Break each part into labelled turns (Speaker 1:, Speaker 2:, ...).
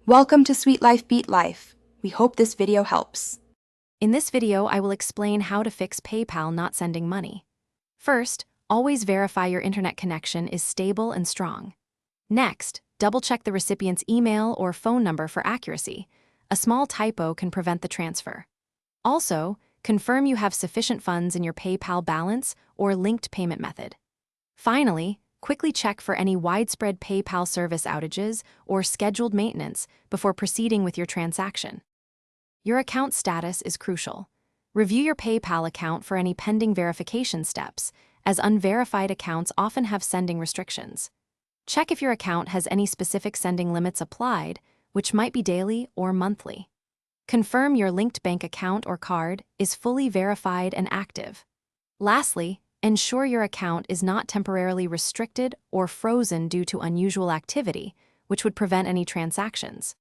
Speaker 1: Welcome to Sweet Life Beat Life. We hope this video helps.
Speaker 2: In this video, I will explain how to fix PayPal not sending money. First, always verify your internet connection is stable and strong. Next, double-check the recipient's email or phone number for accuracy. A small typo can prevent the transfer. Also, confirm you have sufficient funds in your PayPal balance or linked payment method. Finally, quickly check for any widespread PayPal service outages or scheduled maintenance before proceeding with your transaction. Your account status is crucial. Review your PayPal account for any pending verification steps, as unverified accounts often have sending restrictions. Check if your account has any specific sending limits applied, which might be daily or monthly. Confirm your linked bank account or card is fully verified and active. Lastly, ensure your account is not temporarily restricted or frozen due to unusual activity, which would prevent any transactions.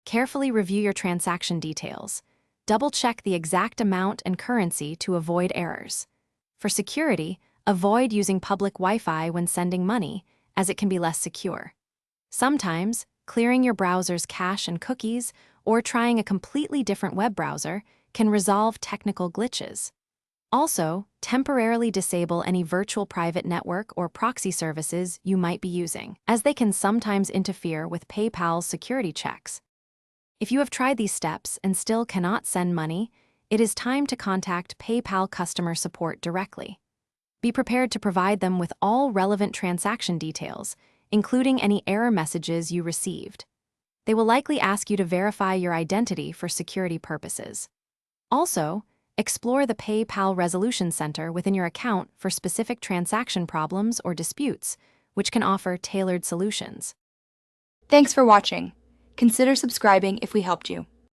Speaker 2: Carefully review your transaction details. Double-check the exact amount and currency to avoid errors. For security, avoid using public Wi-Fi when sending money, as it can be less secure. Sometimes, clearing your browser's cache and cookies or trying a completely different web browser can resolve technical glitches. Also, temporarily disable any virtual private network or proxy services you might be using, as they can sometimes interfere with PayPal's security checks. If you have tried these steps and still cannot send money, it is time to contact PayPal customer support directly. Be prepared to provide them with all relevant transaction details, including any error messages you received. They will likely ask you to verify your identity for security purposes. Also, explore the PayPal Resolution Center within your account for specific transaction problems or disputes, which can offer tailored solutions.
Speaker 1: Thanks for watching. Consider subscribing if we helped you.